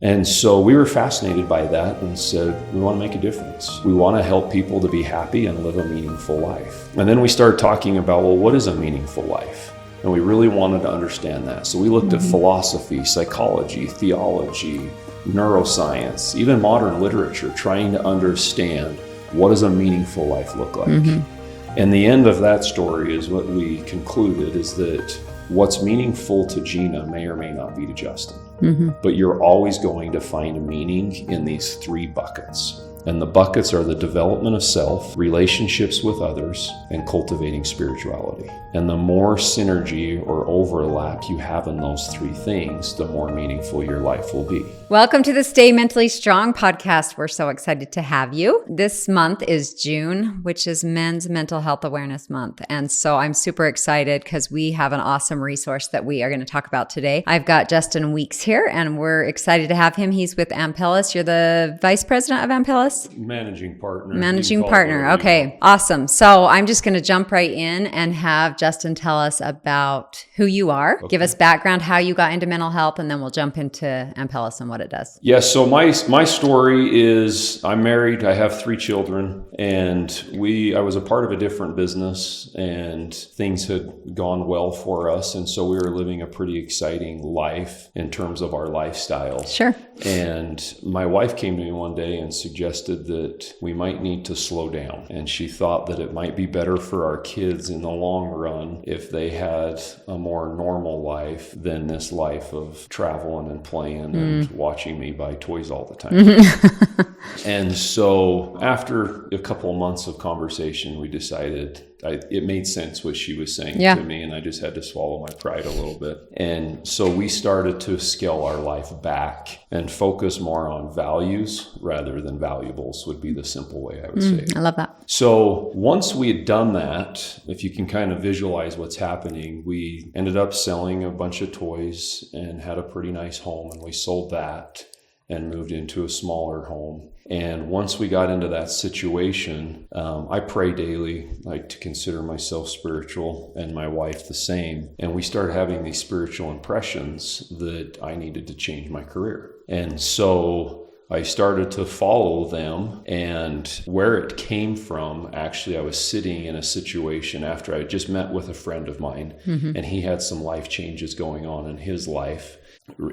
And so we were fascinated by that and said, we want to make a difference. We want to help people to be happy and live a meaningful life. And then we started talking about, well, what is a meaningful life? And we really wanted to understand that. So we looked at philosophy, psychology, theology, neuroscience, even modern literature, trying to understand what does a meaningful life look like. And the end of that story is what we concluded is that what's meaningful to Gina may or may not be to Justin. But you're always going to find meaning in these three buckets. And the buckets are the development of self, relationships with others, and cultivating spirituality. And the more synergy or overlap you have in those three things, the more meaningful your life will be. Welcome to the Stay Mentally Strong podcast. We're so excited to have you. This month is June, which is Men's Mental Health Awareness Month. And so I'm super excited because we have an awesome resource that we are going to talk about today. I've got Justin Weeks here, and we're excited to have him. He's with Ampelis. You're the vice president of Ampelis? Managing partner. Managing partner. Okay, awesome. So I'm just going to jump right in and have Justin tell us about who you are, give us background, how you got into mental health, and then we'll jump into Ampelis and what it does. Yes, so my story is I'm married, I have 3 children, and I was a part of a different business, and things had gone well for us, and so we were living a pretty exciting life in terms of our lifestyle. Sure. And my wife came to me one day and suggested that we might need to slow down, and she thought that it might be better for our kids in the long run if they had a more normal life than this life of traveling and playing and watching me buy toys all the time. And so after a couple of months of conversation, we decided it made sense what she was saying to me, and I just had to swallow my pride a little bit. And so we started to scale our life back and focus more on values rather than valuables would be the simple way I would say. I love that. So once we had done that, if you can kind of visualize what's happening, we ended up selling a bunch of toys and had a pretty nice home, and we sold that and moved into a smaller home. And once we got into that situation, I pray daily, like to consider myself spiritual, and my wife the same. And we started having these spiritual impressions that I needed to change my career. And so I started to follow them, and where it came from, actually, I was sitting in a situation after I just met with a friend of mine, and he had some life changes going on in his life.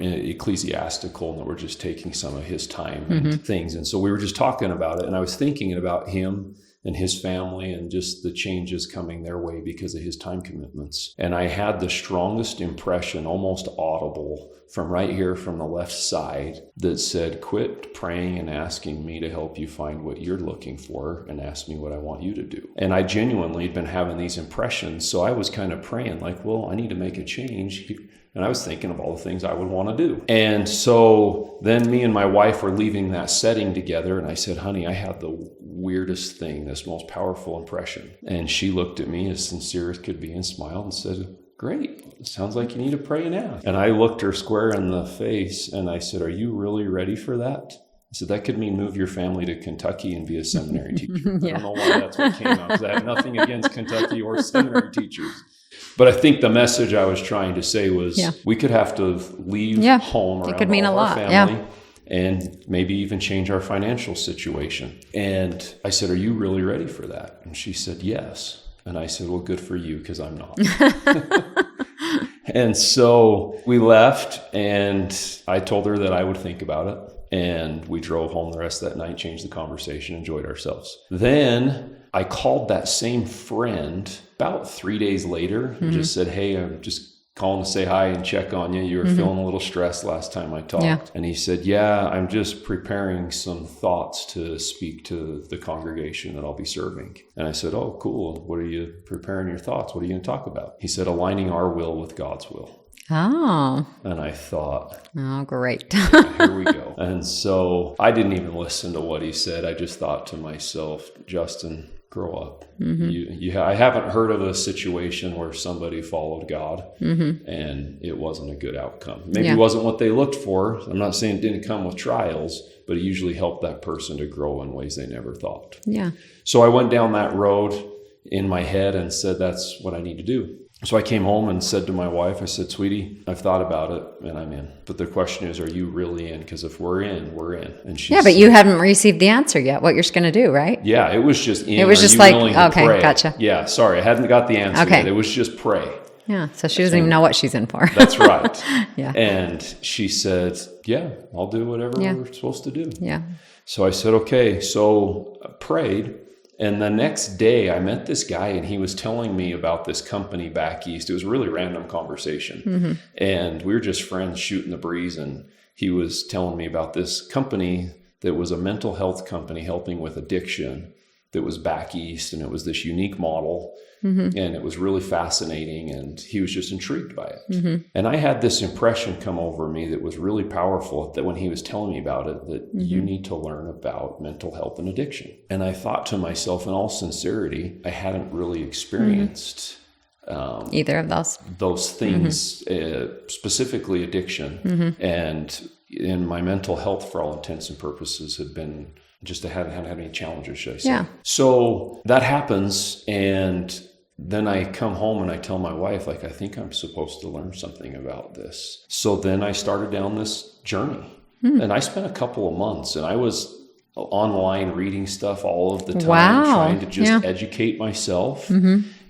Ecclesiastical, and that we're just taking some of his time and things. And so we were just talking about it, and I was thinking about him and his family and just the changes coming their way because of his time commitments. And I had the strongest impression, almost audible, from right here from the left side that said, quit praying and asking me to help you find what you're looking for and ask me what I want you to do. And I genuinely had been having these impressions. So I was kind of praying like, well, I need to make a change. And I was thinking of all the things I would want to do. And so then me and my wife were leaving that setting together. And I said, honey, I had the weirdest thing, this most powerful impression. And she looked at me as sincere as could be and smiled and said, great. It sounds like you need to pray and ask. And I looked her square in the face and I said, are you really ready for that? I said, that could mean move your family to Kentucky and be a seminary teacher. I don't know why that's what came out, because I have nothing against Kentucky or seminary teachers. But I think the message I was trying to say was we could have to leave home around it could mean all a our lot. family and maybe even change our financial situation. And I said, are you really ready for that? And she said, yes. And I said, well, good for you, because I'm not. And so we left, and I told her that I would think about it. And we drove home the rest of that night, changed the conversation, enjoyed ourselves. Then I called that same friend about 3 days later and just said, hey, I'm just calling to say hi and check on you. You were feeling a little stressed last time I talked. Yeah. And he said, yeah, I'm just preparing some thoughts to speak to the congregation that I'll be serving. And I said, oh, cool. What are you preparing your thoughts? What are you going to talk about? He said, aligning our will with God's will. Oh. And I thought, oh, great. yeah, here we go. And so I didn't even listen to what he said. I just thought to myself, Justin, grow up. I haven't heard of a situation where somebody followed God and it wasn't a good outcome. Maybe it wasn't what they looked for. I'm not saying it didn't come with trials, but it usually helped that person to grow in ways they never thought. Yeah. So I went down that road in my head and said, that's what I need to do. So I came home and said to my wife, I said, sweetie, I've thought about it and I'm in. But the question is, are you really in? Because if we're in, we're in. And she but you haven't received the answer yet, what you're going to do, right? Yeah, it was just in. It was just like, okay, pray? Gotcha. Yeah, sorry, I hadn't got the answer yet. It was just pray. Yeah, so she doesn't even know what she's in for. That's right. Yeah. And she said, yeah, I'll do whatever we're supposed to do. Yeah. So I said, okay. So I prayed. And the next day I met this guy and he was telling me about this company back east. It was a really random conversation. And we were just friends shooting the breeze. And he was telling me about this company that was a mental health company helping with addiction that was back east. And it was this unique model. And it was really fascinating. And he was just intrigued by it. And I had this impression come over me that was really powerful, that when he was telling me about it, that you need to learn about mental health and addiction. And I thought to myself, in all sincerity, I hadn't really experienced either of those things, specifically addiction. And in my mental health, for all intents and purposes, had been just, I hadn't had any challenges, should I say. Yeah. So that happens, and then I come home and I tell my wife, like, I think I'm supposed to learn something about this. So then I started down this journey. And I spent a couple of months, and I was online reading stuff all of the time, trying to just educate myself.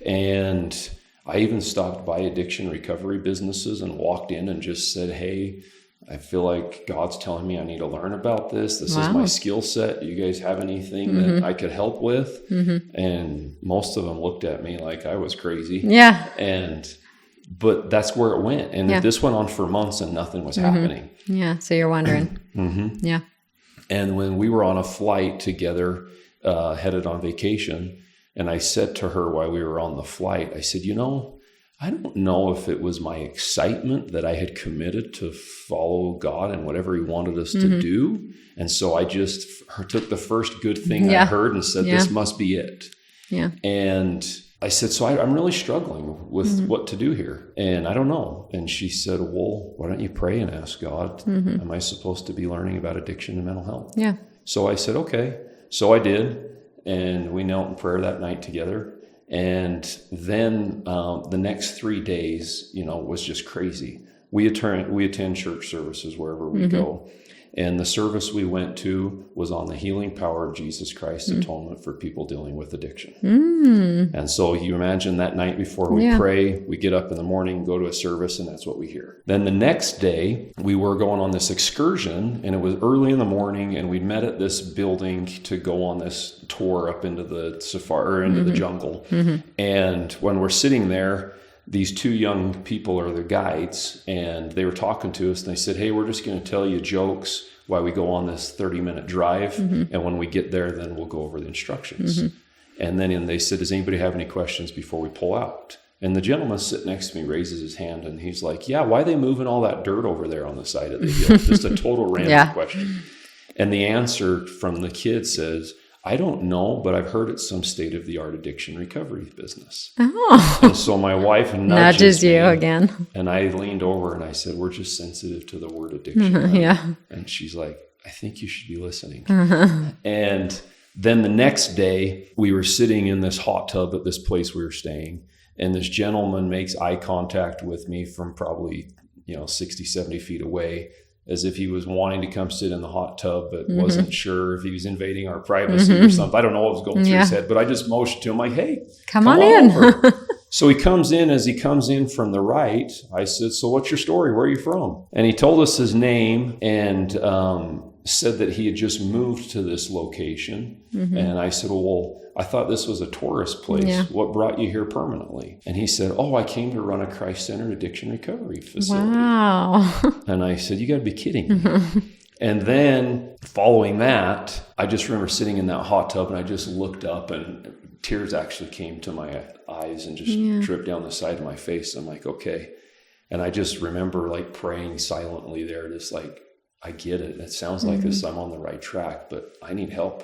And I even stopped by addiction recovery businesses and walked in and just said, hey, I feel like God's telling me I need to learn about this. This is my skill set. Do you guys have anything that I could help with? And most of them looked at me like I was crazy. Yeah. But that's where it went. And this went on for months and nothing was happening. Yeah. So you're wondering. Yeah. And when we were on a flight together, headed on vacation, and I said to her while we were on the flight, I said, I don't know if it was my excitement that I had committed to follow God and whatever he wanted us to do. And so I just took the first good thing I heard and said, this must be it. Yeah. And I said, so I'm really struggling with what to do here. And I don't know. And she said, well, why don't you pray and ask God, am I supposed to be learning about addiction and mental health? Yeah. So I said, okay. So I did. And we knelt in prayer that night together. And then the next 3 days, was just crazy. We attend church services wherever we go. And the service we went to was on the healing power of Jesus Christ's atonement for people dealing with addiction. And so you imagine that night before we pray, we get up in the morning, go to a service, and that's what we hear. Then the next day, we were going on this excursion, and it was early in the morning, and we'd met at this building to go on this tour up into the safari, or into the jungle. And when we're sitting there, these two young people are the guides, and they were talking to us, and they said, hey, we're just going to tell you jokes while we go on this 30-minute drive. And when we get there, then we'll go over the instructions. And then they said, does anybody have any questions before we pull out? And the gentleman sitting next to me raises his hand, and he's like, yeah, why are they moving all that dirt over there on the side of the hill? Just a total random question. And the answer from the kid says, I don't know, but I've heard it's some state-of-the-art addiction recovery business. Oh. And so my wife nudges you again. And I leaned over and I said, we're just sensitive to the word addiction. And she's like, I think you should be listening. And then the next day, we were sitting in this hot tub at this place we were staying. And this gentleman makes eye contact with me from probably, 60, 70 feet away, as if he was wanting to come sit in the hot tub, but wasn't sure if he was invading our privacy or something. I don't know what was going through his head, but I just motioned to him like, hey, come on in. So he comes in. As he comes in from the right, I said, so what's your story? Where are you from? And he told us his name and said that he had just moved to this location. And I said, well, I thought this was a tourist place. What brought you here permanently? And he said, I came to run a Christ-centered addiction recovery facility. Wow. And I said, you got to be kidding me. And then following that, I just remember sitting in that hot tub and I just looked up and tears actually came to my eyes and just dripped down the side of my face. I'm like, okay. And I just remember like praying silently there, just like, I get it. It sounds like this. I'm on the right track, but I need help.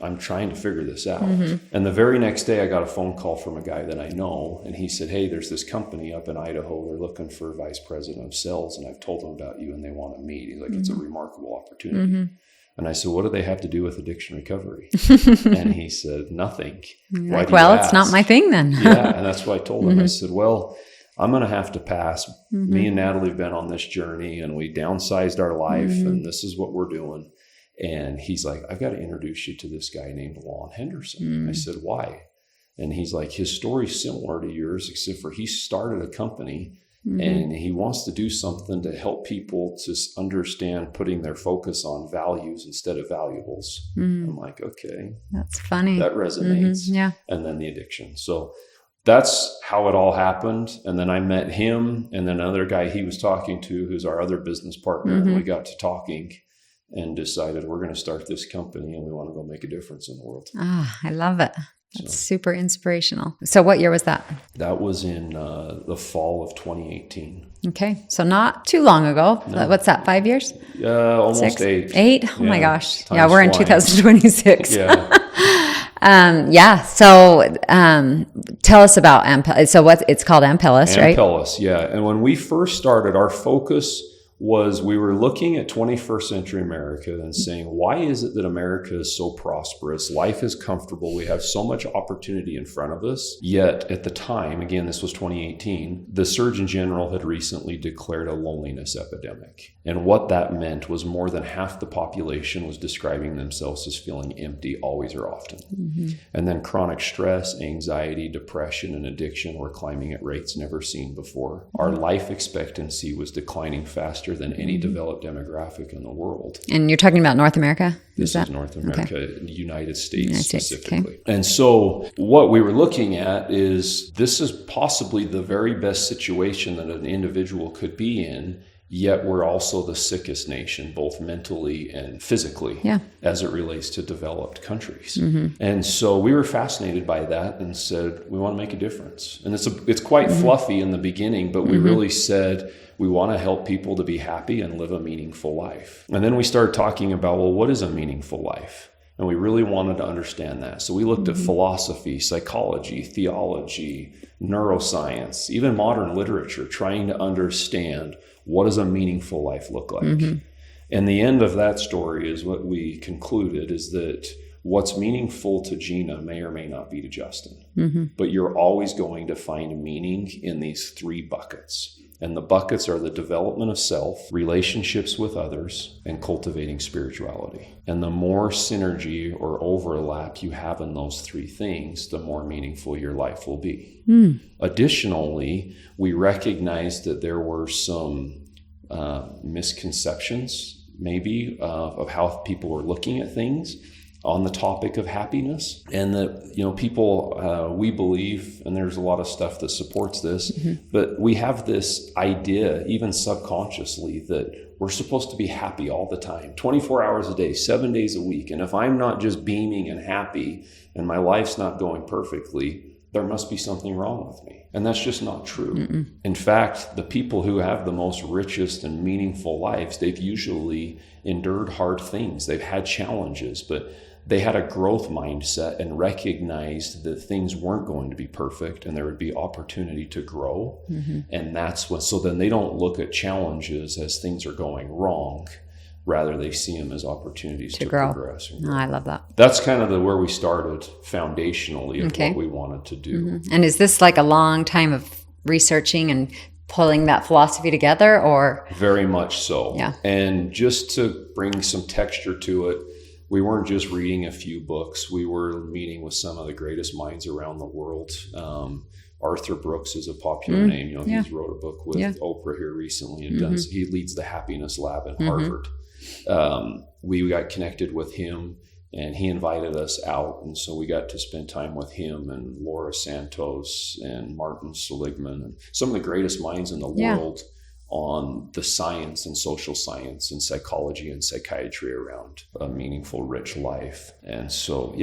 I'm trying to figure this out. And the very next day I got a phone call from a guy that I know, and he said, hey, there's this company up in Idaho. They're looking for a vice president of sales, and I've told them about you and they want to meet. He's like, it's a remarkable opportunity. And I said, what do they have to do with addiction recovery? And he said, nothing. Why like, well, it's not my thing then. Yeah. And that's what I told him. I said, well, I'm going to have to pass. Me and Natalie have been on this journey and we downsized our life and this is what we're doing. And he's like, I've got to introduce you to this guy named Lon Henderson. I said, why? And he's like, his story's similar to yours, except for he started a company and he wants to do something to help people to understand putting their focus on values instead of valuables. I'm like, okay. That's funny. That resonates. Yeah. And then the addiction. So that's how it all happened. And then I met him and then another guy he was talking to, who's our other business partner. And we got to talking and decided we're going to start this company and we want to go make a difference in the world. Ah, I love it. That's super inspirational. So what year was that? That was in the fall of 2018. Okay. So not too long ago. No. What's that, 5 years? Almost 6? 8. 8? Oh my gosh. Time's Yeah, we're in flying. 2026. Yeah. So tell us about Ampelis. So it's called Ampelis, right? Ampelis, yeah. And when we first started, our focus was we were looking at 21st century America and saying, why is it that America is so prosperous? Life is comfortable. We have so much opportunity in front of us. Yet at the time, again, this was 2018, the Surgeon General had recently declared a loneliness epidemic. And what that meant was more than half the population was describing themselves as feeling empty always or often. And then chronic stress, anxiety, depression, and addiction were climbing at rates never seen before. Our life expectancy was declining faster than any developed demographic in the world. And you're talking about North America? This is North America, United States specifically. Okay. And so what we were looking at is this is possibly the very best situation that an individual could be in, yet we're also the sickest nation, both mentally and physically, as it relates to developed countries. And so we were fascinated by that and said, we want to make a difference. And it's quite fluffy in the beginning, but we really said, we want to help people to be happy and live a meaningful life. And then we started talking about, well, what is a meaningful life? And we really wanted to understand that. So we looked at philosophy, psychology, theology, neuroscience, even modern literature, trying to understand what does a meaningful life look like. And the end of that story is what we concluded is that what's meaningful to Gina may or may not be to Justin. But you're always going to find meaning in these 3 buckets. And the buckets are the development of self, relationships with others, and cultivating spirituality. And the more synergy or overlap you have in those 3 things, the more meaningful your life will be. Additionally, we recognized that there were some misconceptions, maybe, of how people were looking at things on the topic of happiness, and that, people, we believe, and there's a lot of stuff that supports this, but we have this idea, even subconsciously, that we're supposed to be happy all the time, 24 hours a day, 7 days a week. And if I'm not just beaming and happy and my life's not going perfectly, there must be something wrong with me. And that's just not true. In fact, the people who have the most richest and meaningful lives, they've usually endured hard things. They've had challenges, but they had a growth mindset and recognized that things weren't going to be perfect and there would be opportunity to grow. And that's what, so then they don't look at challenges as things are going wrong. Rather, they see them as opportunities to progress. And grow. I love that. That's kind of where we started foundationally of what we wanted to do. And is this like a long time of researching and pulling that philosophy together, or? Very much so. Yeah. And just to bring some texture to it, we weren't just reading a few books. We were meeting with some of the greatest minds around the world. Arthur Brooks is a popular name. He's wrote a book with Oprah here recently, and he leads the Happiness Lab at Harvard. We got connected with him, and he invited us out, and so we got to spend time with him and Laura Santos and Martin Seligman and some of the greatest minds in the world on the science and social science and psychology and psychiatry around a meaningful, rich life. And so,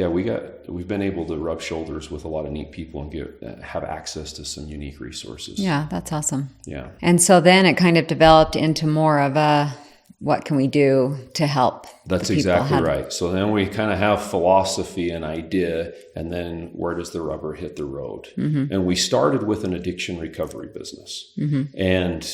we've been able to rub shoulders with a lot of neat people and have access to some unique resources. Yeah, that's awesome. Yeah. And so then it kind of developed into more of a what can we do to help? That's exactly right. So then we kind of have philosophy and idea, and then where does the rubber hit the road? And we started with an addiction recovery business. And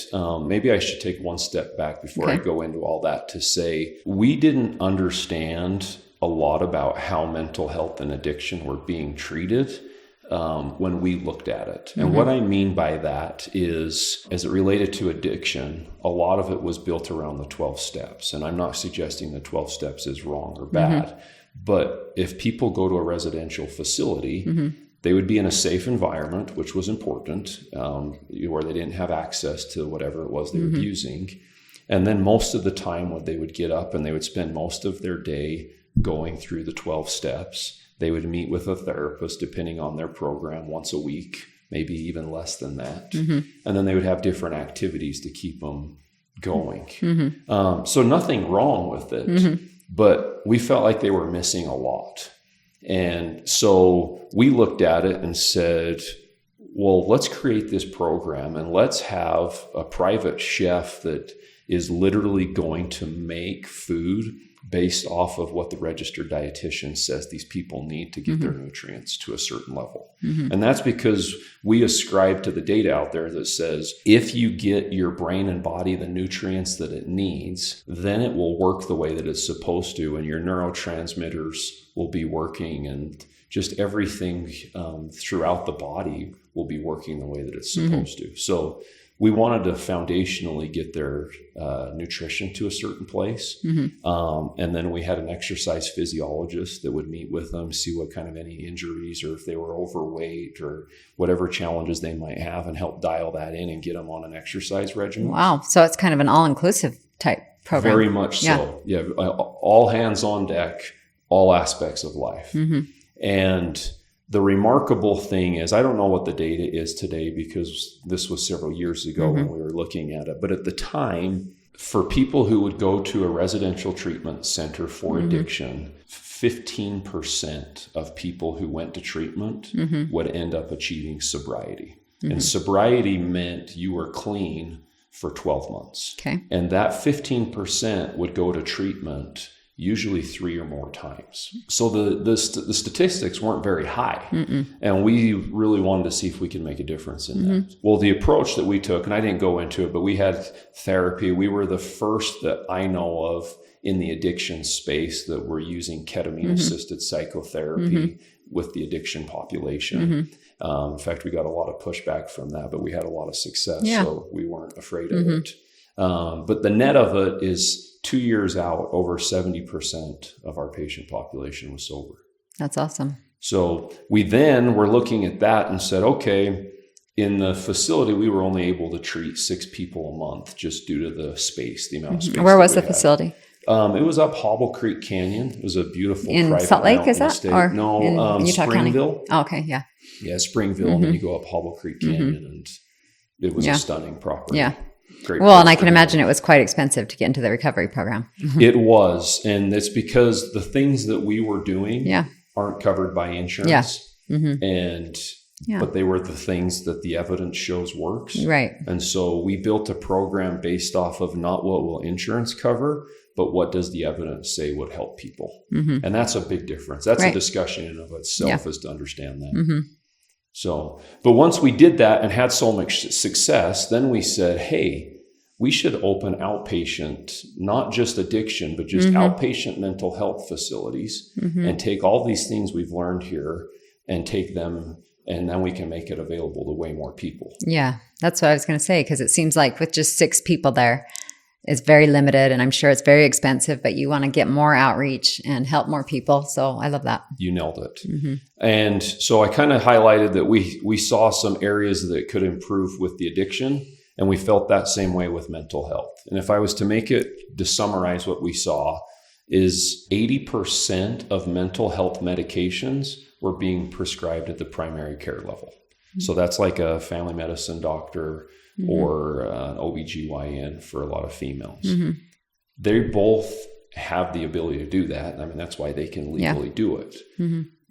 maybe I should take one step back before I go into all that to say, we didn't understand a lot about how mental health and addiction were being treated when we looked at it. And what I mean by that is, as it related to addiction, a lot of it was built around the 12 steps. And I'm not suggesting the 12 steps is wrong or bad, but if people go to a residential facility, they would be in a safe environment, which was important, where they didn't have access to whatever it was they were abusing. And then most of the time when they would get up and they would spend most of their day going through the 12 steps. They would meet with a therapist, depending on their program, once a week, maybe even less than that. And then they would have different activities to keep them going. So nothing wrong with it, but we felt like they were missing a lot. And so we looked at it and said, well, let's create this program and let's have a private chef that is literally going to make food based off of what the registered dietitian says these people need to get their nutrients to a certain level. And that's because we ascribe to the data out there that says, if you get your brain and body the nutrients that it needs, then it will work the way that it's supposed to, and your neurotransmitters will be working, and just everything throughout the body will be working the way that it's supposed to. So we wanted to foundationally get their nutrition to a certain place. And then we had an exercise physiologist that would meet with them, see what kind of any injuries or if they were overweight or whatever challenges they might have, and help dial that in and get them on an exercise regimen. Wow. So it's kind of an all-inclusive type program. Very much so. Yeah. All hands on deck, all aspects of life. And the remarkable thing is, I don't know what the data is today because this was several years ago when we were looking at it. But at the time, for people who would go to a residential treatment center for addiction, 15% of people who went to treatment would end up achieving sobriety. And sobriety meant you were clean for 12 months. And that 15% would go to treatment usually 3 or more times. So the statistics weren't very high. And we really wanted to see if we could make a difference in that. Well, the approach that we took, and I didn't go into it, but we had therapy. We were the first that I know of in the addiction space that were using ketamine-assisted psychotherapy with the addiction population. In fact, we got a lot of pushback from that, but we had a lot of success, so we weren't afraid of it. But the net of it is 2 years out, over 70% of our patient population was sober. That's awesome. So we then were looking at that and said, okay, in the facility, we were only able to treat 6 people a month just due to the space, the amount of space. Where was the facility? It was up Hobble Creek Canyon. It was a beautiful in private Salt Lake, is that? Estate. Or no, in Utah Springville. County? Oh, okay, yeah. Yeah, Springville, and then you go up Hobble Creek Canyon, and it was a stunning property. Yeah. Great. Well, and I can imagine it was quite expensive to get into the recovery program. It was, and it's because the things that we were doing aren't covered by insurance. And but they were the things that the evidence shows works. Right. And so we built a program based off of not what will insurance cover, but what does the evidence say would help people. And that's a big difference. That's a discussion in and of itself, is to understand that. So, but once we did that and had so much success, then we said, hey, we should open outpatient, not just addiction, but just outpatient mental health facilities and take all these things we've learned here and take them, and then we can make it available to way more people. Yeah, that's what I was going to say, because it seems like with just 6 people there, it's very limited, and I'm sure it's very expensive, but you want to get more outreach and help more people. So I love that. You nailed it. And so I kind of highlighted that we saw some areas that could improve with the addiction, and we felt that same way with mental health. And if I was to make it, to summarize what we saw, is 80% of mental health medications were being prescribed at the primary care level. So that's like a family medicine doctor or an OBGYN for a lot of females. They both have the ability to do that. I mean, that's why they can legally do it.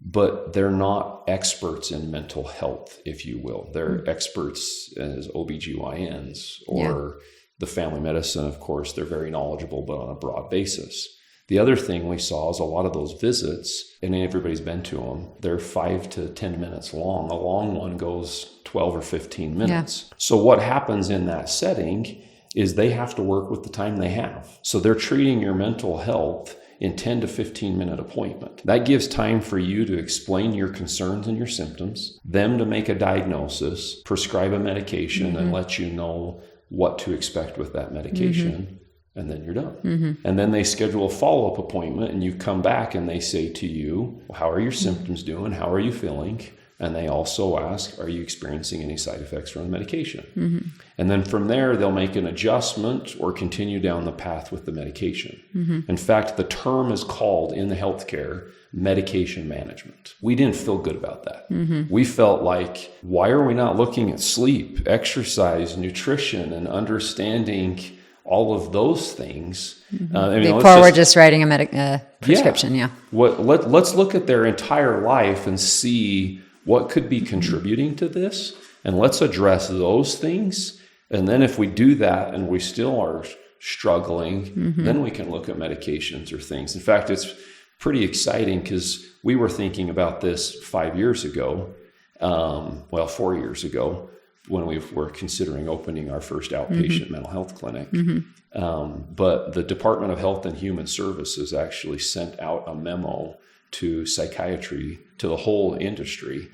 But they're not experts in mental health, if you will. They're experts as OBGYNs or The family medicine, of course, they're very knowledgeable, but on a broad basis. The other thing we saw is a lot of those visits, and everybody's been to them, they're 5 to 10 minutes long. A long one goes 12 or 15 minutes. Yeah. So what happens in that setting is they have to work with the time they have. So they're treating your mental health in 10 to 15 minute appointment. That gives time for you to explain your concerns and your symptoms, them to make a diagnosis, prescribe a medication, and let you know what to expect with that medication, and then you're done. And then they schedule a follow-up appointment, and you come back and they say to you, well, how are your symptoms doing? How are you feeling? And they also ask, are you experiencing any side effects from the medication? And then from there, they'll make an adjustment or continue down the path with the medication. In fact, the term is called in the healthcare medication management. We didn't feel good about that. We felt like, why are we not looking at sleep, exercise, nutrition, and understanding all of those things? Before we're just writing a prescription, Let's look at their entire life and see what could be contributing to this, and let's address those things. And then if we do that and we still are struggling, then we can look at medications or things. In fact, it's pretty exciting because we were thinking about this 5 years ago, 4 years ago, when we were considering opening our first outpatient mental health clinic. But the Department of Health and Human Services actually sent out a memo to psychiatry, to the whole industry,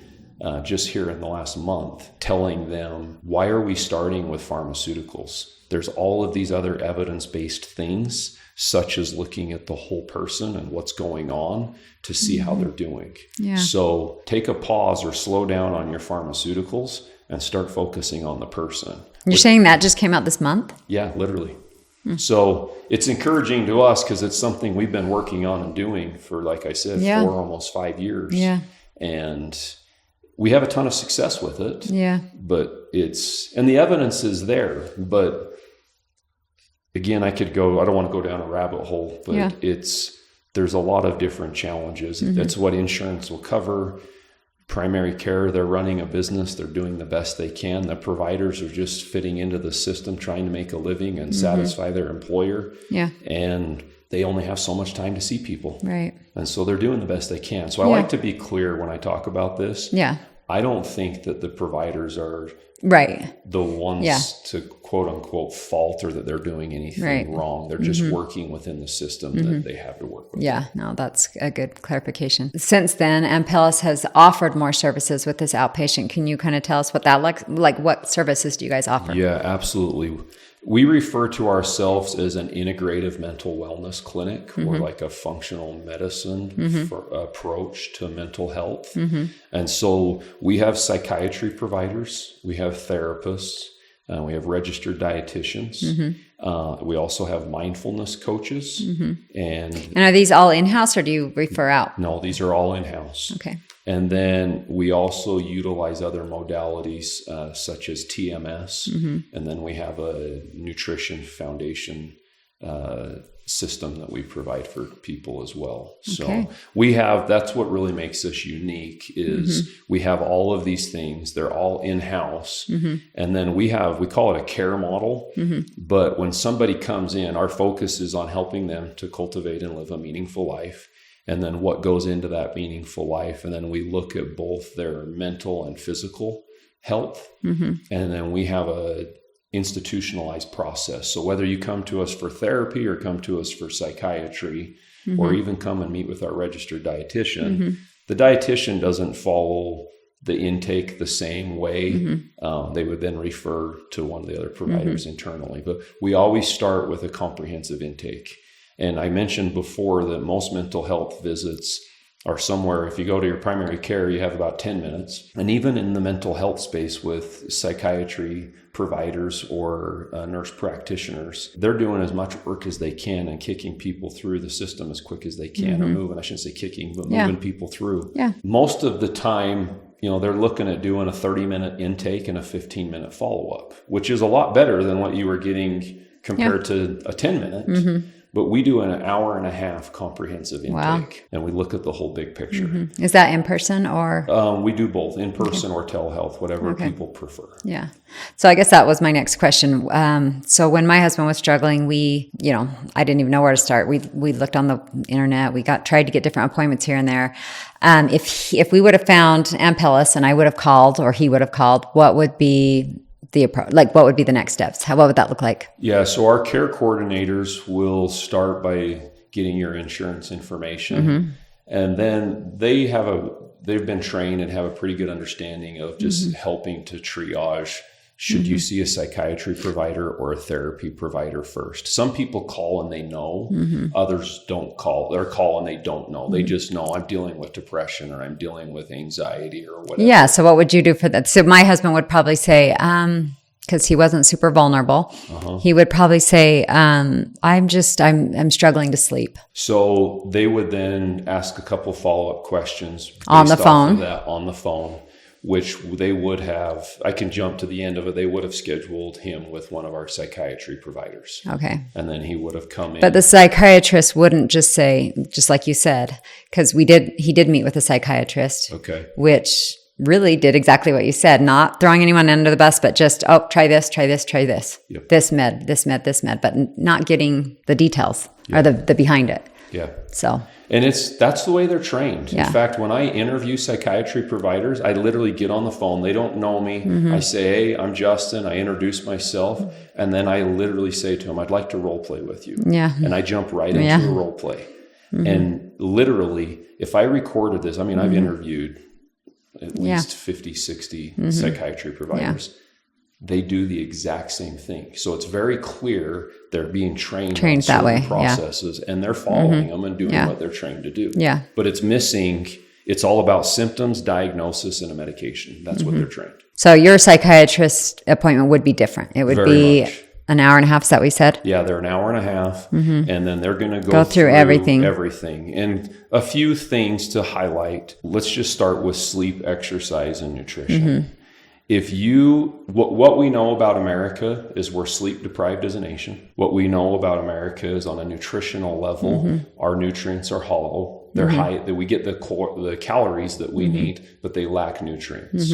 just here in the last month, telling them, why are we starting with pharmaceuticals? There's all of these other evidence-based things, such as looking at the whole person and what's going on to see how they're doing. So take a pause or slow down on your pharmaceuticals and start focusing on the person. You're saying that just came out this month? Yeah, literally. So it's encouraging to us because it's something we've been working on and doing for, like I said, 4, almost 5 years. And we have a ton of success with it. But and the evidence is there. But again, I don't want to go down a rabbit hole, but there's a lot of different challenges. That's what insurance will cover. Primary care, they're running a business. They're doing the best they can. The providers are just fitting into the system, trying to make a living and satisfy their employer. And they only have so much time to see people. And so they're doing the best they can. So I like to be clear when I talk about this. I don't think that the providers are the ones to quote unquote fault or that they're doing anything wrong. They're just working within the system that they have to work with. No, that's a good clarification. Since then, Ampelis has offered more services with this outpatient. Can you kind of tell us what that like what services do you guys offer? Yeah, absolutely. We refer to ourselves as an integrative mental wellness clinic or like a functional medicine approach to mental health. And so we have psychiatry providers, we have therapists, we have registered dietitians. We also have mindfulness coaches. And are these all in-house or do you refer out? No, these are all in-house. Okay. And then we also utilize other modalities such as TMS. And then we have a nutrition foundation system that we provide for people as well. So that's what really makes us unique is we have all of these things. They're all in-house. And then we call it a care model. But when somebody comes in, our focus is on helping them to cultivate and live a meaningful life. And then what goes into that meaningful life. And then we look at both their mental and physical health. And then we have a institutionalized process. So whether you come to us for therapy or come to us for psychiatry or even come and meet with our registered dietitian, the dietitian doesn't follow the intake the same way. They would then refer to one of the other providers internally. But we always start with a comprehensive intake. And I mentioned before that most mental health visits are somewhere, if you go to your primary care, you have about 10 minutes. And even in the mental health space with psychiatry providers or nurse practitioners, they're doing as much work as they can and kicking people through the system as quick as they can, or moving, I shouldn't say kicking, but moving people through. Most of the time, they're looking at doing a 30-minute intake and a 15-minute follow-up, which is a lot better than what you were getting compared to a 10-minute. But we do an hour and a half comprehensive intake, Wow. and we look at the whole big picture. Is that in person or? We do both, in person or telehealth, whatever people prefer. Yeah. So I guess that was my next question. So when my husband was struggling, I didn't even know where to start. We looked on the internet. We tried to get different appointments here and there. If we would have found Ampelis and I would have called or he would have called, what would be the approach? Like, what would be the next steps? What would that look like? Yeah. So our care coordinators will start by getting your insurance information, and then they've been trained and have a pretty good understanding of just helping to triage. Should you see a psychiatry provider or a therapy provider first? Some people call and they know, others don't call. Or call and they don't know. They just know I'm dealing with depression or I'm dealing with anxiety or whatever. Yeah. So what would you do for that? So my husband would probably say, because he wasn't super vulnerable, he would probably say, I'm struggling to sleep. So they would then ask a couple follow-up questions On the based off phone? of that, on the phone, which they would have. I can jump to the end of it. They would have scheduled him with one of our psychiatry providers. Okay. And then he would have come in. But the psychiatrist wouldn't just say, just like you said, because he did meet with a psychiatrist, which really did exactly what you said, not throwing anyone under the bus, but just, try this, try this, try this, this med, but not getting the details or the behind it. Yeah. So. And that's the way they're trained. Yeah. In fact, when I interview psychiatry providers, I literally get on the phone. They don't know me. I say, hey, I'm Justin. I introduce myself. And then I literally say to them, I'd like to role play with you. Yeah. And I jump right into a role play. And literally, if I recorded this, I've interviewed at least 50, 60 psychiatry providers. Yeah. They do the exact same thing. So it's very clear they're being trained on that way processes and they're following them and doing what they're trained to do. Yeah. But it's all about symptoms, diagnosis, and a medication. That's what they're trained. So your psychiatrist appointment would be different. It would be an hour and a half. Is that what you said? Yeah, they're an hour and a half. And then they're going to go through everything. And a few things to highlight. Let's just start with sleep, exercise, and nutrition. What we know about America is we're sleep deprived as a nation. What we know about America is on a nutritional level, our nutrients are hollow. They're high, that we get the calories that we need, but they lack nutrients.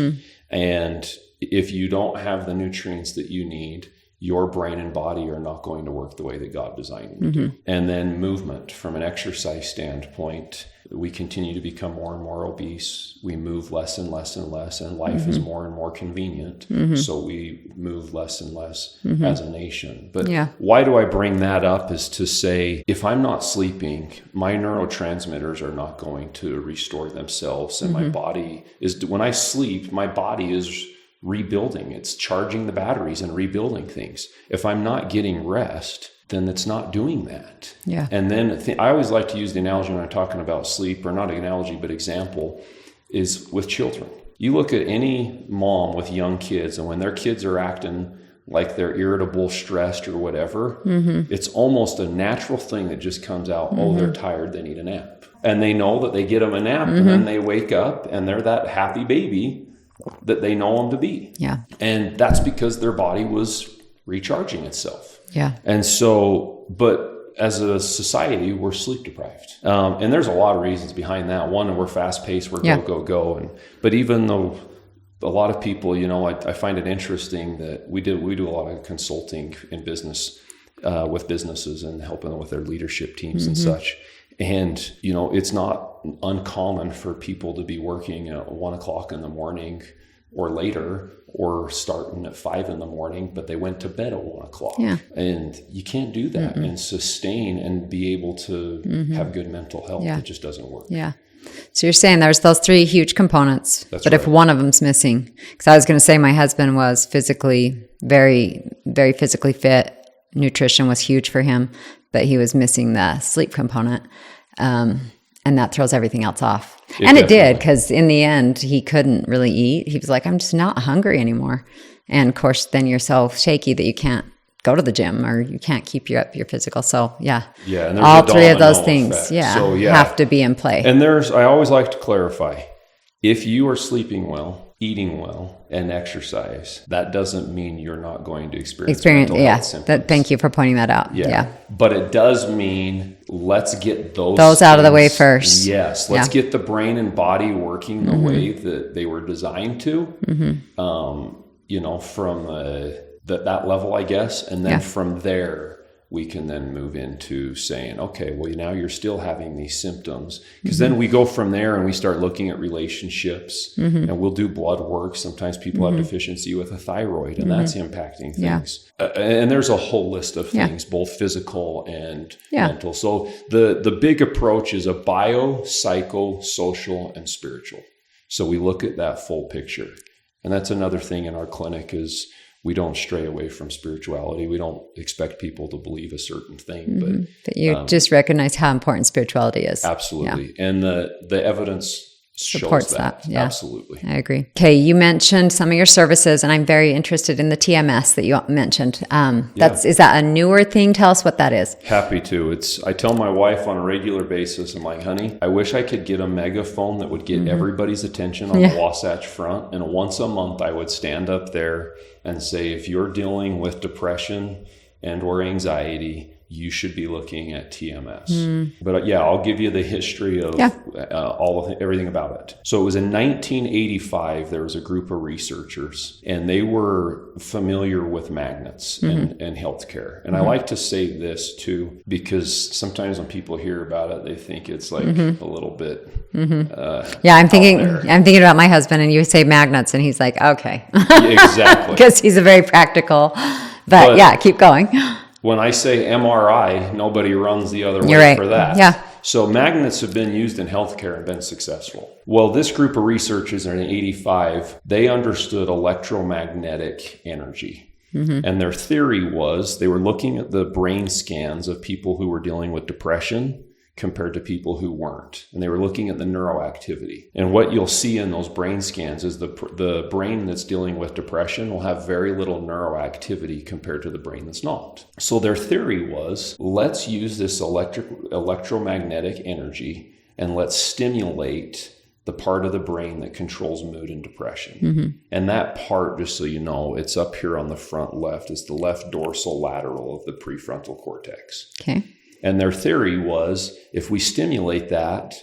And if you don't have the nutrients that you need, your brain and body are not going to work the way that God designed them to do. And then movement, from an exercise standpoint, we continue to become more and more obese. We move less and less and less, and life is more and more convenient. So we move less and less as a nation. But why do I bring that up is to say, if I'm not sleeping, my neurotransmitters are not going to restore themselves. And my body when I sleep, my body is rebuilding. It's charging the batteries and rebuilding things. If I'm not getting rest, then it's not doing that. Yeah. And then I always like to use the analogy when I'm talking about sleep, or not an analogy, but example, is with children. You look at any mom with young kids, and when their kids are acting like they're irritable, stressed, or whatever, it's almost a natural thing that just comes out, they're tired, they need a nap. And they know that they get them a nap, and then they wake up, and they're that happy baby that they know them to be. Yeah. And that's because their body was recharging itself. Yeah. And so, but as a society, we're sleep deprived. And there's a lot of reasons behind that. One, we're fast paced, we're go. But even though a lot of people, I find it interesting that we do a lot of consulting in business, with businesses and helping them with their leadership teams and such. And, it's not uncommon for people to be working at 1:00 in the morning or later, or starting at 5 a.m, but they went to bed at 1:00. Yeah. And you can't do that and sustain and be able to have good mental health. It just doesn't work. Yeah. So you're saying there's those three huge components, That's but right. If one of them's missing, because I was going to say my husband was physically very, very physically fit. Nutrition was huge for him, but he was missing the sleep component. And that throws everything else off. It did, because in the end, he couldn't really eat. He was like, I'm just not hungry anymore. And of course, then you're so shaky that you can't go to the gym or you can't keep your physical. So yeah. Yeah. And all three of those things have to be in play. And I always like to clarify, if you are sleeping well eating well, and exercise, that doesn't mean you're not going to experience mental health symptoms. Thank you for pointing that out. Yeah. But it does mean let's get those out of the way first. Yes. Let's get the brain and body working the way that they were designed to, from that level, I guess. And then from there, we can then move into saying, okay, well, now you're still having these symptoms. Because then we go from there and we start looking at relationships and we'll do blood work. Sometimes people have deficiency with a thyroid and that's impacting things. And there's a whole list of things, both physical and mental. So the big approach is a bio, psycho, social, and spiritual. So we look at that full picture. And that's another thing in our clinic is we don't stray away from spirituality. We don't expect people to believe a certain thing, but you just recognize how important spirituality is. Absolutely. Yeah. And the evidence supports that. Yeah. Absolutely. I agree. Okay. You mentioned some of your services and I'm very interested in the TMS that you mentioned. Is that a newer thing? Tell us what that is. Happy to. I tell my wife on a regular basis, I'm like, honey, I wish I could get a megaphone that would get everybody's attention on the Wasatch Front. And once a month I would stand up there and say, if you're dealing with depression and or anxiety, you should be looking at TMS. But I'll give you the history of everything about it. So it was in 1985, there was a group of researchers and they were familiar with magnets and healthcare. And I like to say this too, because sometimes when people hear about it, they think it's like a little bit. I'm thinking about my husband and you say magnets and he's like, okay. Exactly. Because he's a very practical, but keep going. When I say MRI, nobody runs the other way for that. Yeah. So magnets have been used in healthcare and been successful. Well, this group of researchers in 85, they understood electromagnetic energy. And their theory was they were looking at the brain scans of people who were dealing with depression compared to people who weren't. And they were looking at the neuroactivity. And what you'll see in those brain scans is the brain that's dealing with depression will have very little neuroactivity compared to the brain that's not. So their theory was, let's use this electromagnetic energy and let's stimulate the part of the brain that controls mood and depression. And that part, just so you know, it's up here on the front left. It's the left dorsal lateral of the prefrontal cortex. Okay. And their theory was, if we stimulate that,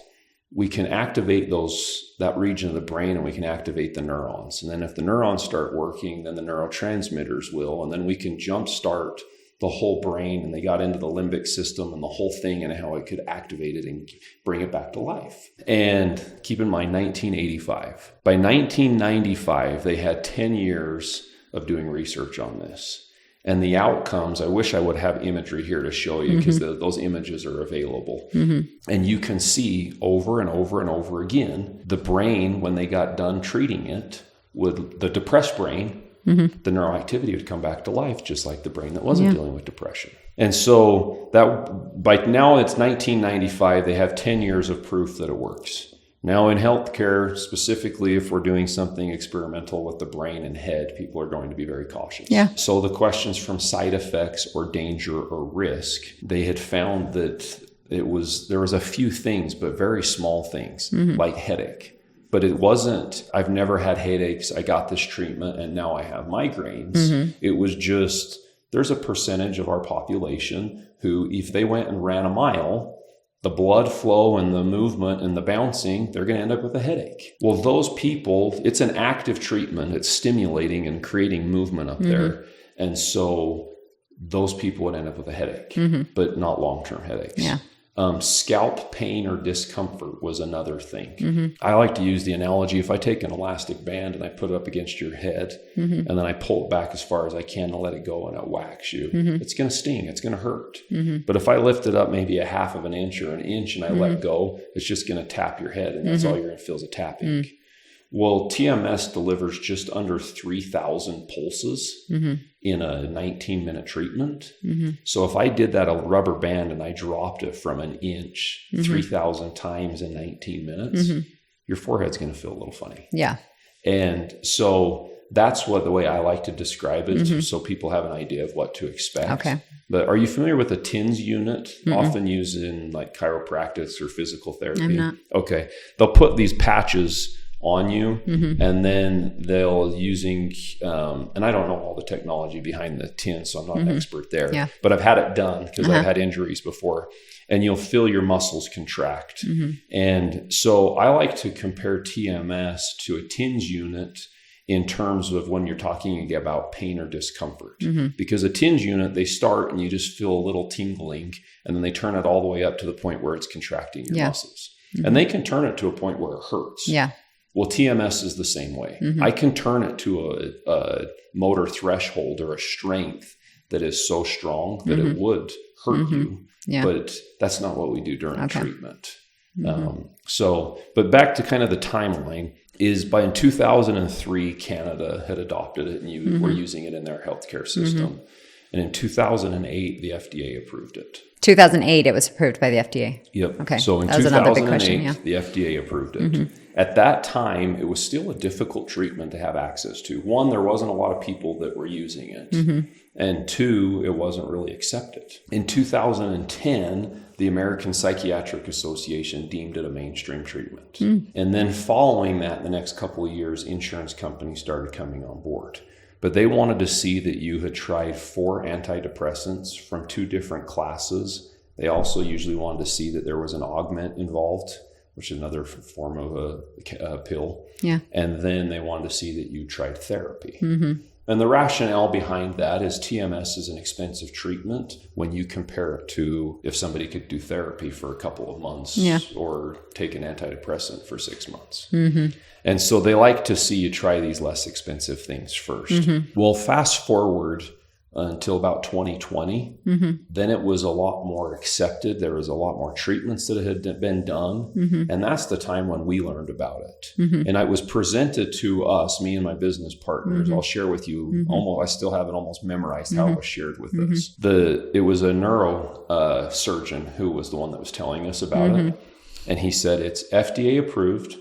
we can activate that region of the brain and we can activate the neurons. And then if the neurons start working, then the neurotransmitters will, and then we can jumpstart the whole brain. And they got into the limbic system and the whole thing and how it could activate it and bring it back to life. And keep in mind, 1985. By 1995, they had 10 years of doing research on this. And the outcomes, I wish I would have imagery here to show you because those images are available. And you can see over and over and over again, the brain, when they got done treating it, with the depressed brain, the neuroactivity would come back to life, just like the brain that wasn't dealing with depression. And so that by now it's 1995, they have 10 years of proof that it works. Now in healthcare, specifically if we're doing something experimental with the brain and head, people are going to be very cautious. Yeah. So the questions from side effects or danger or risk, they had found that there was a few things, but very small things, like headache. But it wasn't, I've never had headaches, I got this treatment, and now I have migraines. It was just, there's a percentage of our population who, if they went and ran a mile, the blood flow and the movement and the bouncing, they're going to end up with a headache. Well, those people, it's an active treatment. It's stimulating and creating movement up there. And so those people would end up with a headache, but not long-term headaches. Yeah. Scalp pain or discomfort was another thing. I like to use the analogy, if I take an elastic band and I put it up against your head and then I pull it back as far as I can to let it go and it whacks you, it's going to sting, it's going to hurt. But if I lift it up maybe a half of an inch or an inch and I let go, it's just going to tap your head and that's all you're going to feel is a tapping. Well, TMS delivers just under 3,000 pulses in a 19-minute treatment. So if I did that a rubber band and I dropped it from an inch 3,000 times in 19 minutes, your forehead's going to feel a little funny. Yeah. And so that's the way I like to describe it, so people have an idea of what to expect. Okay. But are you familiar with the TINS unit, often used in like chiropractic or physical therapy? I'm not. Okay. They'll put these patches on you. And then they'll using, and I don't know all the technology behind the tin, so I'm not an expert there, but I've had it done because I've had injuries before, and you'll feel your muscles contract. And so I like to compare TMS to a TINS unit in terms of when you're talking about pain or discomfort, because a TINS unit, they start and you just feel a little tingling, and then they turn it all the way up to the point where it's contracting your muscles. And they can turn it to a point where it hurts. Well, TMS is the same way. I can turn it to a motor threshold or a strength that is so strong that it would hurt you. But that's not what we do during treatment. But back to kind of the timeline is by in 2003, Canada had adopted it and you were using it in their healthcare system. And in 2008, the FDA approved it. 2008, it was approved by the FDA. Yep. Okay. So in that was another big 2008, question, the FDA approved it. At that time, it was still a difficult treatment to have access to. One, there wasn't a lot of people that were using it. And two, it wasn't really accepted. In 2010, the American Psychiatric Association deemed it a mainstream treatment. And then following that, the next couple of years, insurance companies started coming on board. But they wanted to see that you had tried 4 antidepressants from 2 different classes. They also usually wanted to see that there was an augment involved, which is another form of a pill. And then they wanted to see that you tried therapy. And the rationale behind that is TMS is an expensive treatment when you compare it to if somebody could do therapy for a couple of months or take an antidepressant for 6 months. And so they like to see you try these less expensive things first. Well, fast forward until about 2020, then it was a lot more accepted. There was a lot more treatments that had been done. And that's the time when we learned about it. And it was presented to us, me and my business partners. I'll share with you, I still have it almost memorized how it was shared with us. It was a neuro surgeon who was the one that was telling us about it. And he said, it's FDA approved.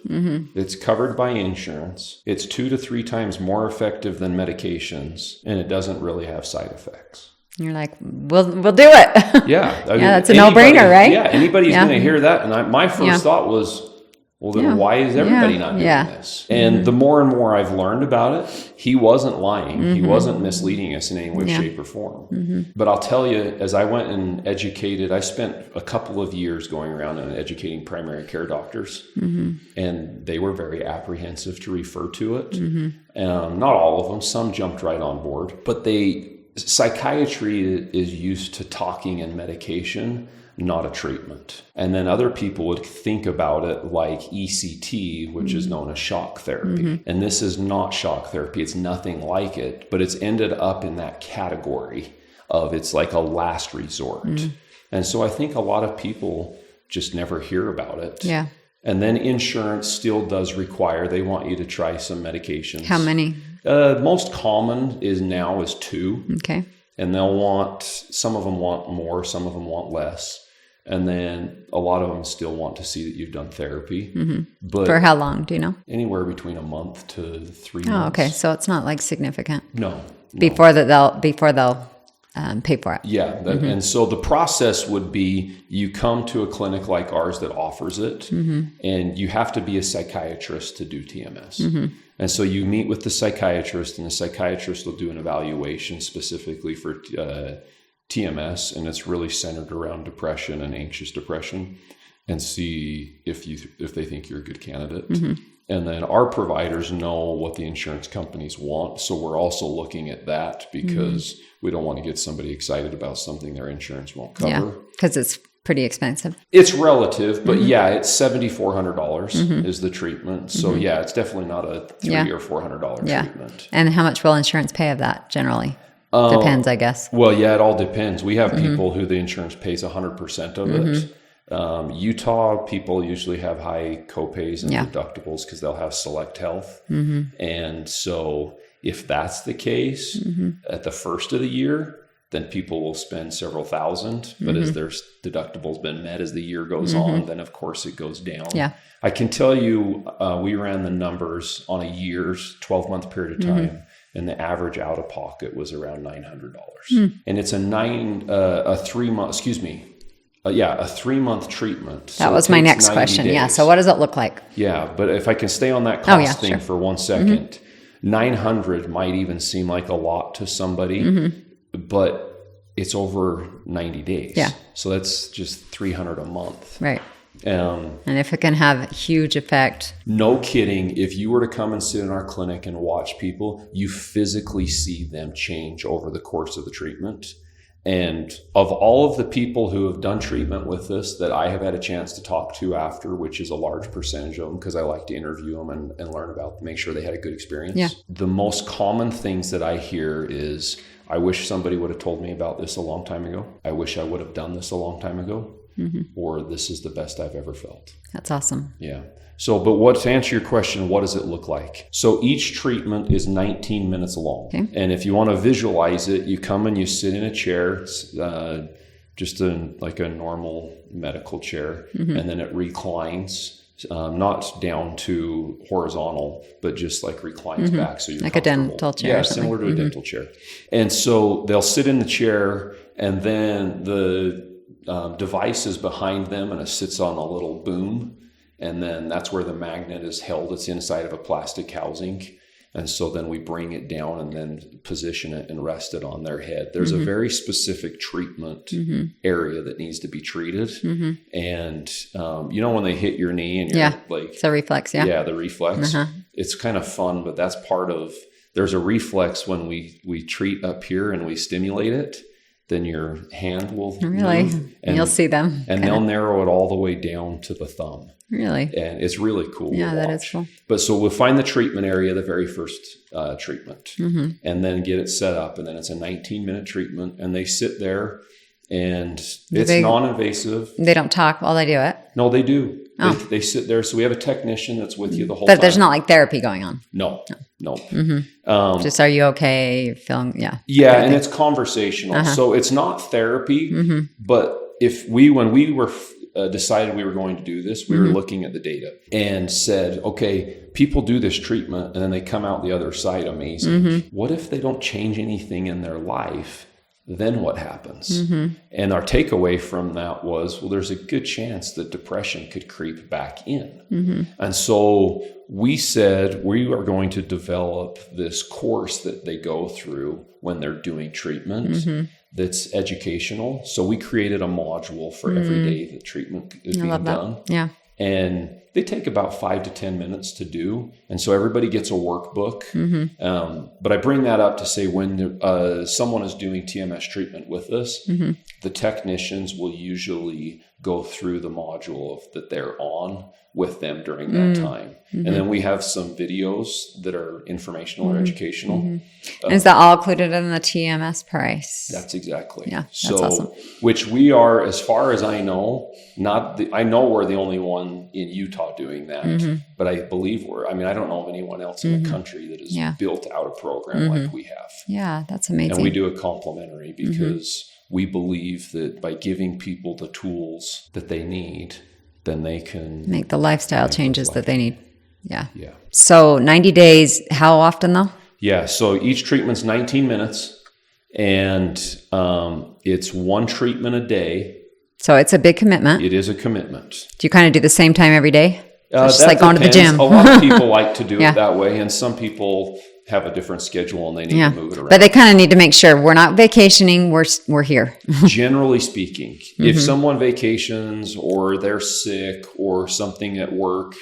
It's covered by insurance. It's 2 to 3 times more effective than medications. And it doesn't really have side effects. You're like, we'll do it. Yeah. I mean, that's a no-brainer, right? Yeah. Anybody's going to hear that. And my first thought was, well, then why is everybody not doing this? And the more and more I've learned about it, he wasn't lying. He wasn't misleading us in any way, shape, or form. But I'll tell you, as I went and educated, I spent a couple of years going around and educating primary care doctors. And they were very apprehensive to refer to it. Not all of them. Some jumped right on board. But psychiatry is used to talking and medication, not a treatment. And then other people would think about it like ECT, which is known as shock therapy. And this is not shock therapy. It's nothing like it, but it's ended up in that category of it's like a last resort. And so I think a lot of people just never hear about it. And then insurance still does require, they want you to try some medications. How many? Most common is 2. Okay. And some of them want more, some of them want less. And then a lot of them still want to see that you've done therapy. But for how long, do you know? Anywhere between a month to 3 months. Oh, okay. So it's not like significant. No. Before they'll pay for it. Yeah. And so the process would be you come to a clinic like ours that offers it, and you have to be a psychiatrist to do TMS. And so you meet with the psychiatrist, and the psychiatrist will do an evaluation specifically for TMS, and it's really centered around depression and anxious depression, and see if they think you're a good candidate. And then our providers know what the insurance companies want, so we're also looking at that because we don't want to get somebody excited about something their insurance won't cover. Yeah, because it's pretty expensive. It's relative, but it's $7,400 is the treatment. So it's definitely not a $300 or $400 treatment. And how much will insurance pay of that generally? Depends, I guess. Well, it all depends. We have people who the insurance pays 100% of it. Utah people usually have high copays and deductibles because they'll have Select Health. And so if that's the case at the first of the year, then people will spend several thousand. But as their deductibles been met as the year goes on, then of course it goes down. I can tell you, we ran the numbers on a year's 12-month period of time. And the average out of pocket was around $900. And it's a a 3-month treatment. That was my next question. Days. Yeah. So what does it look like? Yeah, but if I can stay on that cost thing for 1 second, $900 might even seem like a lot to somebody, but it's over 90 days. Yeah. So that's just $300 a month. Right. And if it can have a huge effect. No kidding. If you were to come and sit in our clinic and watch people, you physically see them change over the course of the treatment. And of all of the people who have done treatment with us that I have had a chance to talk to after, which is a large percentage of them because I like to interview them and learn about them, make sure they had a good experience. Yeah. The most common things that I hear is, I wish somebody would have told me about this a long time ago. I wish I would have done this a long time ago. Or this is the best I've ever felt. That's awesome. Yeah. So, but to answer your question, what does it look like? So each treatment is 19 minutes long. Okay. And if you want to visualize it, you come and you sit in a chair, just like a normal medical chair, and then it reclines, not down to horizontal, but just like reclines back. So you're like a dental chair. Yeah, or something. similar to a dental chair. And so they'll sit in the chair, and then the device is behind them, and it sits on a little boom. And then that's where the magnet is held. It's inside of a plastic housing. And so then we bring it down and then position it and rest it on their head. There's a very specific treatment area that needs to be treated. And, when they hit your knee and you're like... It's a reflex, yeah. Yeah, the reflex. It's kind of fun, but that's part of... There's a reflex when we treat up here and we stimulate it. Then your hand will move, and you'll see them. And they'll narrow it all the way down to the thumb. Really? And it's really cool to watch. that is cool. But so we'll find the treatment area, the very first treatment, and then get it set up. And then it's a 19-minute treatment. And they sit there, and it's non-invasive. They don't talk while they do it? No, they do. Oh. They sit there. So we have a technician that's with you the whole time. But there's not like therapy going on? No. Just, are you okay? Feeling, Yeah, and it's conversational. So it's not therapy, but when we were decided we were going to do this, we were looking at the data and said, okay, people do this treatment and then they come out the other side amazing. What if they don't change anything in their life? Then what happens? And our takeaway from that was, well, there's a good chance that depression could creep back in. And so we said we are going to develop this course that they go through when they're doing treatment that's educational. So we created a module for every day that treatment is being done. Yeah. And they take about 5 to 10 minutes to do. And so everybody gets a workbook. But I bring that up to say when someone is doing TMS treatment with us, the technicians will usually go through the module that they're on with them during that time. And then we have some videos that are informational or educational. Is that all included in the TMS price? That's exactly. Yeah, that's awesome. Which we are, as far as I know, I know we're the only one in Utah doing that, but I believe I don't know of anyone else in the country that has built out a program like we have. Yeah, that's amazing. And we do it complimentary because we believe that by giving people the tools that they need, then they can make the lifestyle changes that they need. Yeah. Yeah. So 90 days, how often though? Yeah. So each treatment's 19 minutes and it's one treatment a day. So it's a big commitment. It is a commitment. Do you kind of do the same time every day? So it's just like going to the depends. gym. A lot of people like to do it that way. And some people have a different schedule and they need to move it around. But they kind of need to make sure we're not vacationing. We're here. Generally speaking, if someone vacations or they're sick or something at work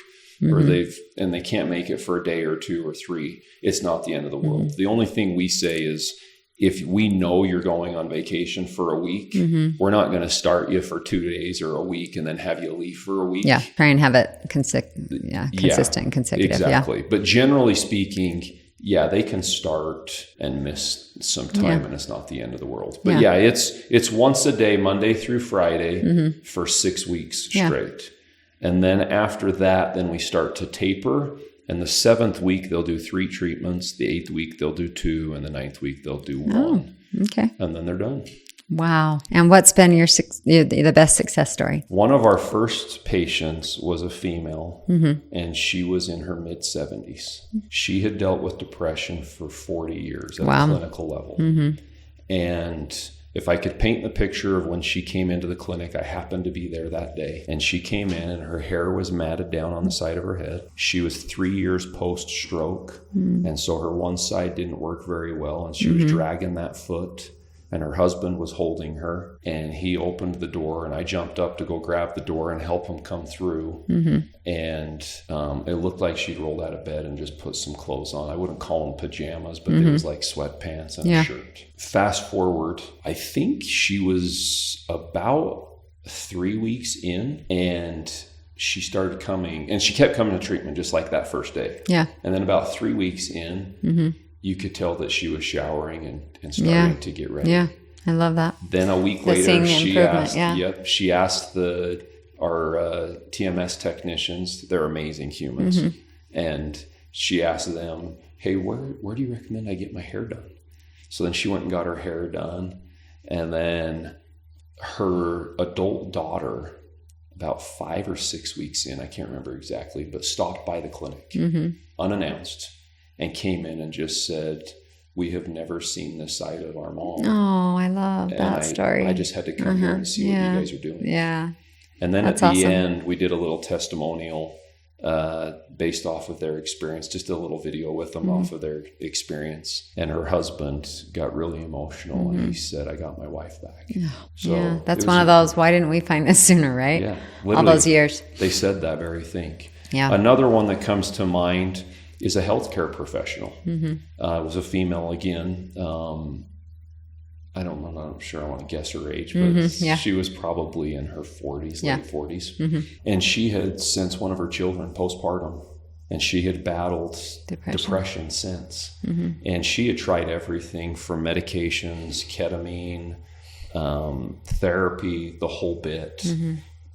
or they can't make it for a day or 2 or 3, it's not the end of the world. The only thing we say is if we know you're going on vacation for a week, we're not going to start you for 2 days or a week and then have you leave for a week. Yeah. Try and have it consistent and consecutive. Exactly. But generally speaking, they can start and miss some time and it's not the end of the world. But it's once a day, Monday through Friday for 6 weeks straight. And then after that, then we start to taper. And the 7th week, they'll do 3 treatments. The 8th week, they'll do 2. And the 9th week, they'll do 1. Oh, okay. And then they're done. Wow. And what's been the best success story? One of our first patients was a female, and she was in her mid-70s. She had dealt with depression for 40 years at a clinical level. And if I could paint the picture of when she came into the clinic, I happened to be there that day. And she came in and her hair was matted down on the side of her head. She was 3 years post-stroke. And so her one side didn't work very well. And she was dragging that foot. And her husband was holding her, and he opened the door, and I jumped up to go grab the door and help him come through. And it looked like she'd rolled out of bed and just put some clothes on. I wouldn't call them pajamas, but they was like sweatpants and a shirt. Fast forward, I think she was about 3 weeks in, and she started coming, and she kept coming to treatment just like that first day. Yeah. And then about 3 weeks in, you could tell that she was showering and starting to get ready. Yeah, I love that. Then a week later, she asked our TMS technicians, they're amazing humans, and she asked them, hey, where do you recommend I get my hair done? So then she went and got her hair done, and then her adult daughter, about 5 or 6 weeks in, I can't remember exactly, but stopped by the clinic unannounced. And came in and just said, we have never seen this side of our mom. Oh, I love that story. I just had to come here and see what you guys are doing. Yeah. And then at the end, we did a little testimonial based off of their experience, just a little video with them off of their experience. And her husband got really emotional and he said, I got my wife back. So that's one of those, why didn't we find this sooner, right? Yeah. All those years. They said that very thing. Yeah. Another one that comes to mind is a healthcare professional. It was a female again. I'm not sure I want to guess her age, but she was probably in her 40s, late 40s. And she had since one of her children postpartum, and she had battled depression since. And she had tried everything from medications, ketamine, therapy, the whole bit.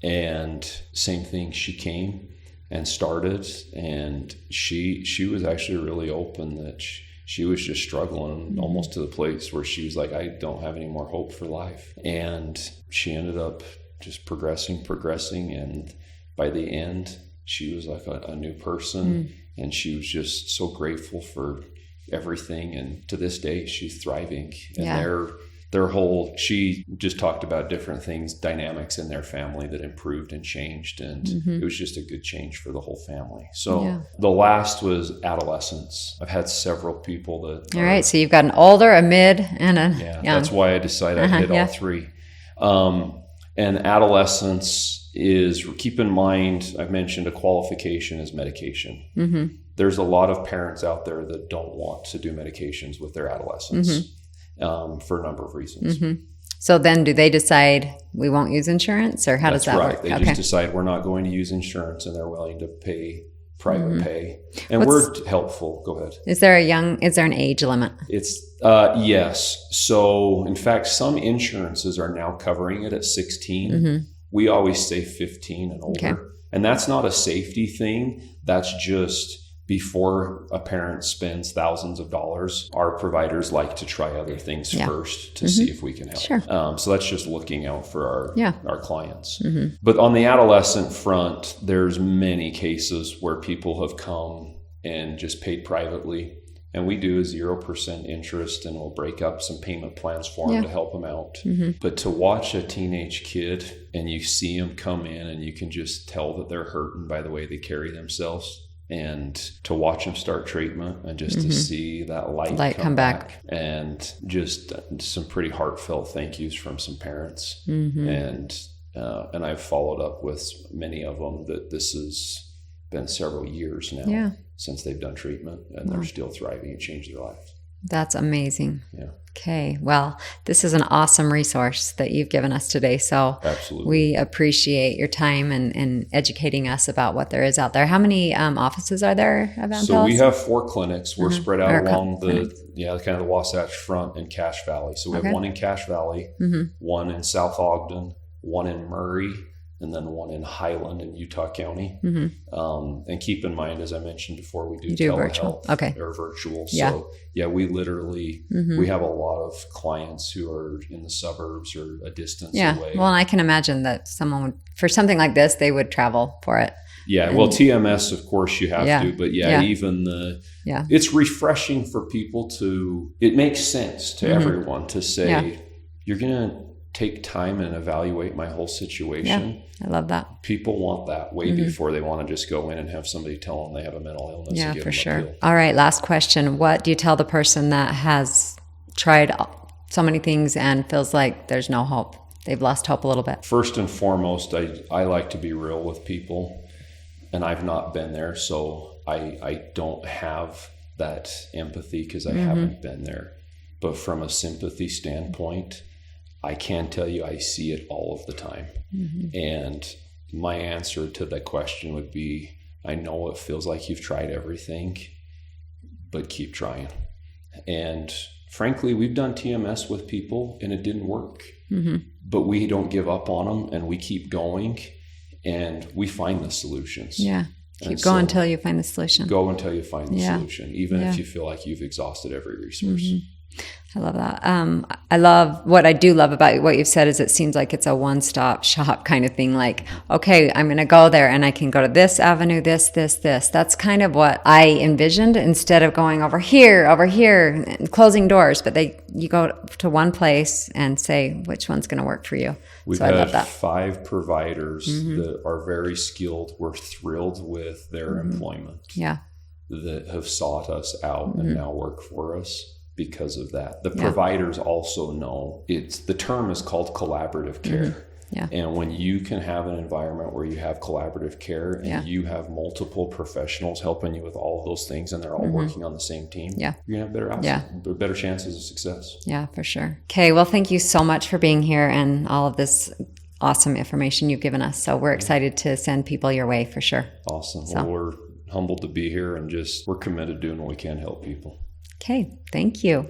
And same thing, she came and started, and she was actually really open that she was just struggling almost to the place where she was like, I don't have any more hope for life. And she ended up just progressing. And by the end, she was like a new person, and she was just so grateful for everything. And to this day, she's thriving. And their whole, she just talked about different things, dynamics in their family that improved and changed. And it was just a good change for the whole family. So the last was adolescence. I've had several people that. All right. So you've got an older, a mid, and a young. That's why I decided I'd hit all three. And adolescence is, keep in mind, I've mentioned a qualification is medication. There's a lot of parents out there that don't want to do medications with their adolescents. For a number of reasons. So then do they decide we won't use insurance, or how does that work? They just decide we're not going to use insurance, and they're willing to pay private pay. And we're helpful. Go ahead. Is there an age limit? It's yes. So in fact, some insurances are now covering it at 16. We always say 15 and older. Okay. And that's not a safety thing. That's just before a parent spends thousands of dollars, our providers like to try other things first to see if we can help. Sure. So that's just looking out for our clients. But on the adolescent front, there's many cases where people have come and just paid privately. And we do a 0% interest, and we'll break up some payment plans for them to help them out. But to watch a teenage kid and you see them come in and you can just tell that they're hurting by the way they carry themselves, and to watch them start treatment and just to see that light come back, and just some pretty heartfelt thank yous from some parents. And I've followed up with many of them that this has been several years now since they've done treatment, and they're still thriving and changed their lives. That's amazing. Yeah. Okay. Well, this is an awesome resource that you've given us today. So absolutely, we appreciate your time and educating us about what there is out there. How many offices are there of Ampelis? So we have 4 clinics. We're spread out along the kind of the Wasatch Front and Cache Valley. So we have one in Cache Valley, one in South Ogden, one in Murray, and then one in Highland in Utah County. And keep in mind, as I mentioned before, we do telehealth or virtual. So we literally, we have a lot of clients who are in the suburbs or a distance away. Well, and I can imagine that someone would, for something like this, they would travel for it. Well, TMS, of course you have to, but even it's refreshing for people to, it makes sense to everyone to say, you're going to take time and evaluate my whole situation. Yeah, I love that. People want that way before they want to just go in and have somebody tell them they have a mental illness. Yeah, and give for them a sure. pill. All right, last question. What do you tell the person that has tried so many things and feels like there's no hope? They've lost hope a little bit. First and foremost, I like to be real with people, and I've not been there, so I don't have that empathy because I haven't been there. But from a sympathy standpoint, I can tell you I see it all of the time. And my answer to that question would be, I know it feels like you've tried everything, but keep trying. And frankly, we've done TMS with people and it didn't work. But we don't give up on them, and we keep going, and we find the solutions. Yeah. Keep going until you find the solution. Go until you find the solution, even if you feel like you've exhausted every resource. I love that. I love what I do love about what you've said is it seems like it's a one-stop shop kind of thing. Like, okay, I'm going to go there and I can go to this avenue, this. That's kind of what I envisioned instead of going over here, and closing doors. But you go to one place and say which one's going to work for you. We've so I love had that. 5 providers that are very skilled. We're thrilled with their employment. Yeah. That have sought us out and now work for us. Because of that. The providers also know the term is called collaborative care. Yeah. And when you can have an environment where you have collaborative care and you have multiple professionals helping you with all of those things and they're all working on the same team, you're going to have better chances of success. Yeah, for sure. Okay. Well, thank you so much for being here and all of this awesome information you've given us. So we're excited to send people your way for sure. Awesome. Well, we're humbled to be here and we're committed to doing what we can to help people. Okay, thank you.